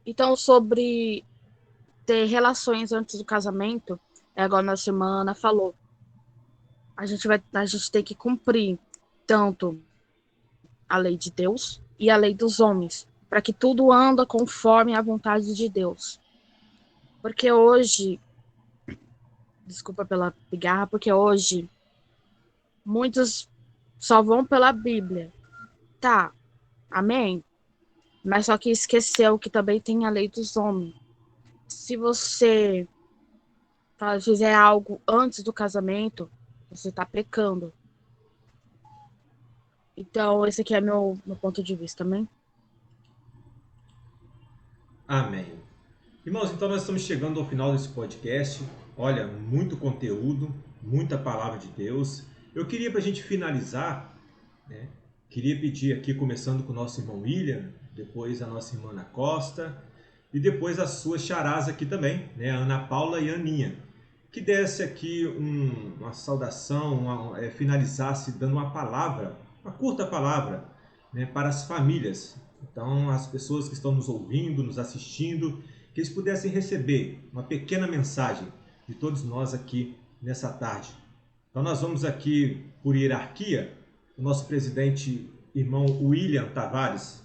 Então, sobre ter relações antes do casamento, é igual a nossa irmã Ana falou, a gente tem que cumprir tanto a lei de Deus e a lei dos homens, para que tudo anda conforme a vontade de Deus. Porque hoje, desculpa pela pigarra, porque hoje muitos só vão pela Bíblia. Tá, amém? Mas só que esqueceu que também tem a lei dos homens. Se você fizer algo antes do casamento, você está pecando. Então, esse aqui é meu ponto de vista, amém? Amém. Irmãos, então nós estamos chegando ao final desse podcast. Olha, muito conteúdo, muita palavra de Deus. Eu queria, para a gente finalizar, né, queria pedir aqui, começando com o nosso irmão William, depois a nossa irmã Ana Costa, e depois as suas charás aqui também, né, a Ana Paula e a Aninha, que desse aqui uma saudação, finalizasse dando uma palavra, uma curta palavra, né, para as famílias. Então, as pessoas que estão nos ouvindo, nos assistindo, que eles pudessem receber uma pequena mensagem de todos nós aqui nessa tarde. Então, nós vamos aqui, por hierarquia, o nosso presidente, irmão William Tavares.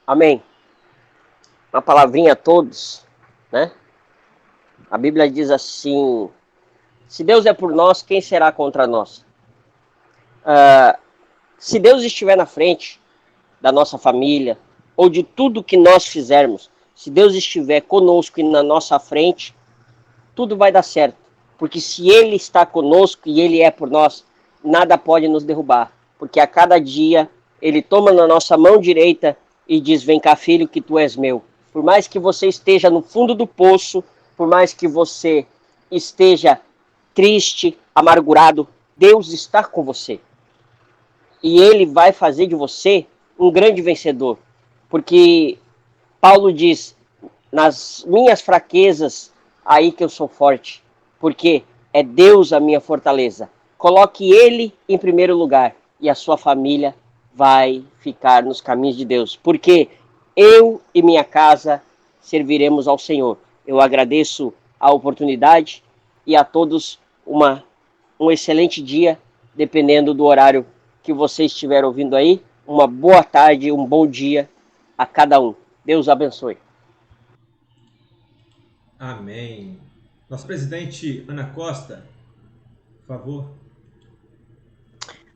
Amém. Uma palavrinha a todos, né? A Bíblia diz assim: se Deus é por nós, quem será contra nós? Se Deus estiver na frente da nossa família, ou de tudo que nós fizermos, se Deus estiver conosco e na nossa frente, tudo vai dar certo. Porque se Ele está conosco e Ele é por nós, nada pode nos derrubar. Porque a cada dia Ele toma na nossa mão direita e diz: vem cá, filho, que tu és meu. Por mais que você esteja no fundo do poço, por mais que você esteja triste, amargurado, Deus está com você. E Ele vai fazer de você um grande vencedor. Porque Paulo diz: nas minhas fraquezas, aí que eu sou forte. Porque é Deus a minha fortaleza. Coloque Ele em primeiro lugar e a sua família vai ficar nos caminhos de Deus. Porque eu e minha casa serviremos ao Senhor. Eu agradeço a oportunidade e a todos um excelente dia, dependendo do horário que você estiver ouvindo aí. Uma boa tarde, um bom dia a cada um. Deus abençoe. Amém. Nosso presidente Ana Costa, por favor.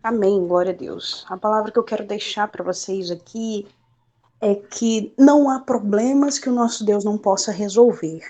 Amém, glória a Deus. A palavra que eu quero deixar para vocês aqui é que não há problemas que o nosso Deus não possa resolver,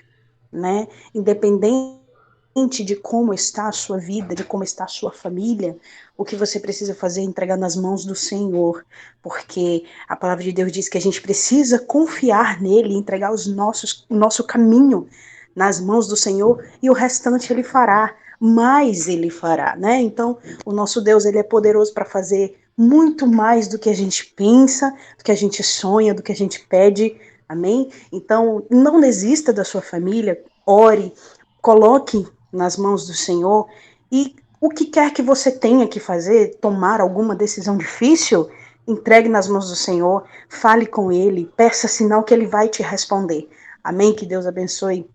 né? Independente de como está a sua vida, de como está a sua família, o que você precisa fazer é entregar nas mãos do Senhor, porque a palavra de Deus diz que a gente precisa confiar nele, entregar o nosso caminho nas mãos do Senhor e o restante ele fará, mais ele fará, né? Então, o nosso Deus, ele é poderoso para fazer muito mais do que a gente pensa, do que a gente sonha, do que a gente pede, amém? Então, não desista da sua família, ore, coloque nas mãos do Senhor e o que quer que você tenha que fazer, tomar alguma decisão difícil, entregue nas mãos do Senhor, fale com Ele, peça sinal que Ele vai te responder. Amém? Que Deus abençoe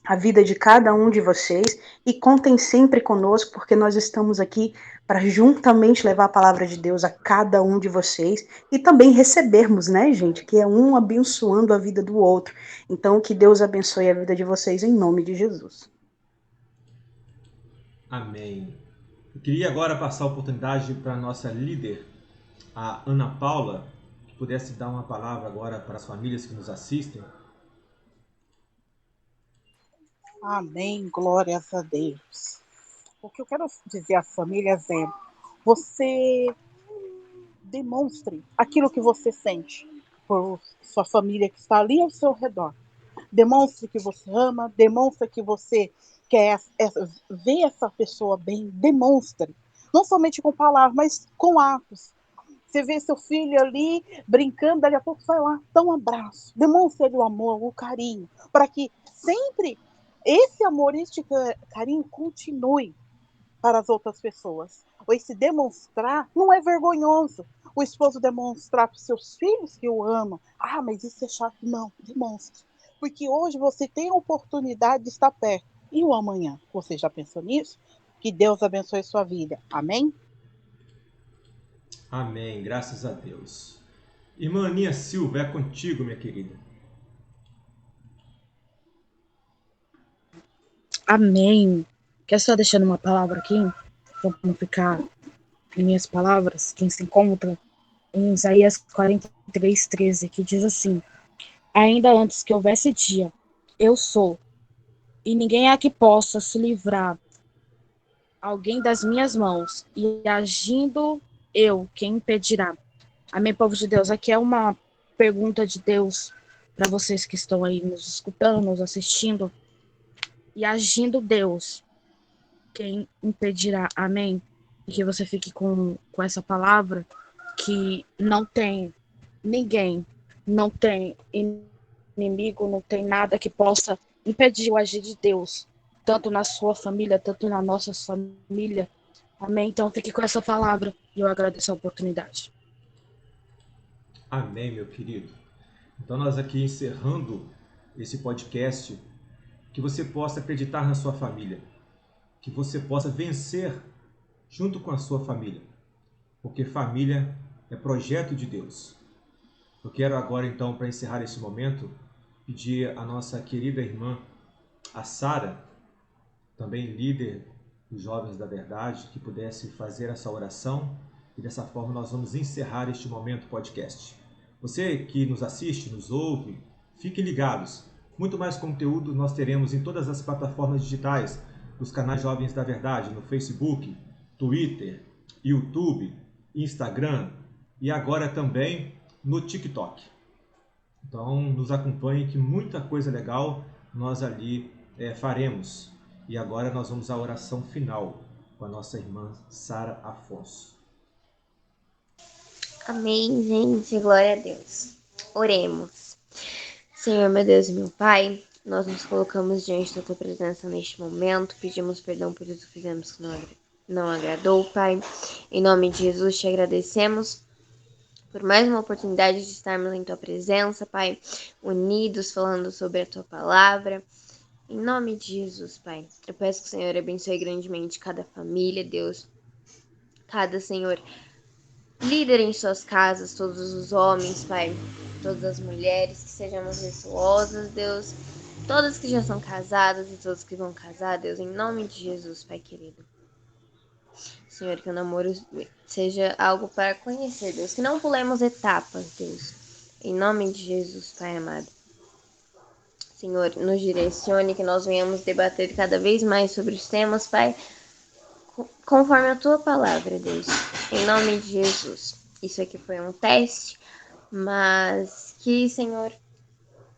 a vida de cada um de vocês e contem sempre conosco, porque nós estamos aqui para juntamente levar a palavra de Deus a cada um de vocês e também recebermos, né, gente, que é um abençoando a vida do outro. Então, que Deus abençoe a vida de vocês em nome de Jesus. Amém. Eu queria agora passar a oportunidade para a nossa líder, a Ana Paula, que pudesse dar uma palavra agora para as famílias que nos assistem. Amém, glórias a Deus. O que eu quero dizer às famílias é: você demonstre aquilo que você sente por sua família que está ali ao seu redor. Demonstre que você ama, demonstre que você quer ver essa pessoa bem, demonstre. Não somente com palavras, mas com atos. Você vê seu filho ali brincando, daqui a pouco vai lá, dá um abraço, demonstre ele o amor, o carinho, para que sempre esse amor, este carinho continue para as outras pessoas. Esse demonstrar não é vergonhoso. O esposo demonstrar para os seus filhos que o ama. Ah, mas isso é chato. Não, demonstre. Porque hoje você tem a oportunidade de estar perto. E o amanhã? Você já pensou nisso? Que Deus abençoe sua vida. Amém? Amém, graças a Deus. Irmã Aninha Silva, é contigo, minha querida. Amém. Quer só deixando uma palavra aqui, para não ficar em minhas palavras, quem se encontra em Isaías 43:13, que diz assim: ainda antes que houvesse dia, eu sou, e ninguém há que possa se livrar alguém das minhas mãos, e agindo eu, quem impedirá? Amém, povo de Deus. Aqui é uma pergunta de Deus para vocês que estão aí nos escutando, nos assistindo. E agindo Deus, quem impedirá? Amém? E que você fique com essa palavra, que não tem ninguém, não tem inimigo, não tem nada que possa impedir o agir de Deus, tanto na sua família, tanto na nossa família. Amém? Então fique com essa palavra e eu agradeço a oportunidade. Amém, meu querido. Então nós aqui encerrando esse podcast, que você possa acreditar na sua família, que você possa vencer junto com a sua família, porque família é projeto de Deus. Eu quero agora então, para encerrar esse momento, pedir à nossa querida irmã, a Sara, também líder dos Jovens da Verdade, que pudesse fazer essa oração e dessa forma nós vamos encerrar este momento podcast. Você que nos assiste, nos ouve, fiquem ligados. Muito mais conteúdo nós teremos em todas as plataformas digitais dos canais Jovens da Verdade, no Facebook, Twitter, YouTube, Instagram e agora também no TikTok. Então nos acompanhe que muita coisa legal nós ali faremos. E agora nós vamos à oração final com a nossa irmã Sara Afonso. Amém, gente. Glória a Deus. Oremos. Senhor, meu Deus e meu Pai, nós nos colocamos diante da Tua presença neste momento. Pedimos perdão por tudo que fizemos que não agradou, Pai. Em nome de Jesus, te agradecemos por mais uma oportunidade de estarmos em Tua presença, Pai, unidos, falando sobre a Tua palavra. Em nome de Jesus, Pai, eu peço que o Senhor abençoe grandemente cada família, Deus. Cada, Senhor, líder em suas casas, todos os homens, Pai, todas as mulheres, que sejamos virtuosas, Deus, todas que já são casadas e todos que vão casar, Deus, em nome de Jesus, Pai querido. Senhor, que o namoro seja algo para conhecer, Deus. Que não pulemos etapas, Deus. Em nome de Jesus, Pai amado. Senhor, nos direcione, que nós venhamos debater cada vez mais sobre os temas, Pai, conforme a Tua palavra, Deus. Em nome de Jesus. Isso aqui foi um teste, mas que, Senhor,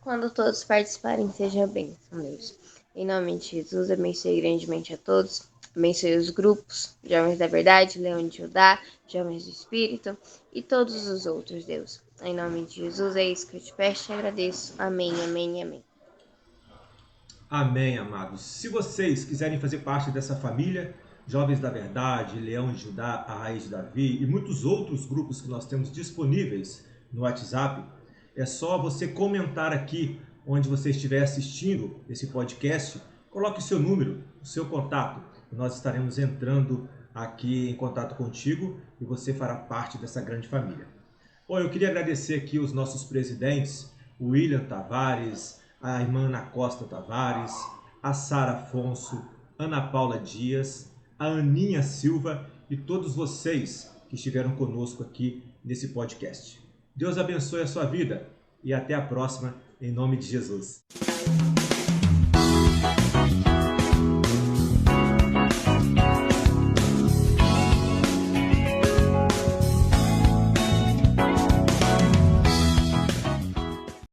quando todos participarem, seja bênção, Deus. Em nome de Jesus, abençoe grandemente a todos. Abençoe os grupos, Jovens da Verdade, Leão de Judá, Jovens do Espírito e todos os outros, Deus. Em nome de Jesus, é isso que eu te peço e agradeço. Amém, amém, amém. Amém, amados. Se vocês quiserem fazer parte dessa família, Jovens da Verdade, Leão de Judá, a Raiz de Davi e muitos outros grupos que nós temos disponíveis no WhatsApp, é só você comentar aqui onde você estiver assistindo esse podcast, coloque o seu número, o seu contato, e nós estaremos entrando aqui em contato contigo e você fará parte dessa grande família. Bom, eu queria agradecer aqui os nossos presidentes, o William Tavares, a irmã Ana Costa Tavares, a Sara Afonso, Ana Paula Dias, a Aninha Silva e todos vocês que estiveram conosco aqui nesse podcast. Deus abençoe a sua vida e até a próxima, em nome de Jesus.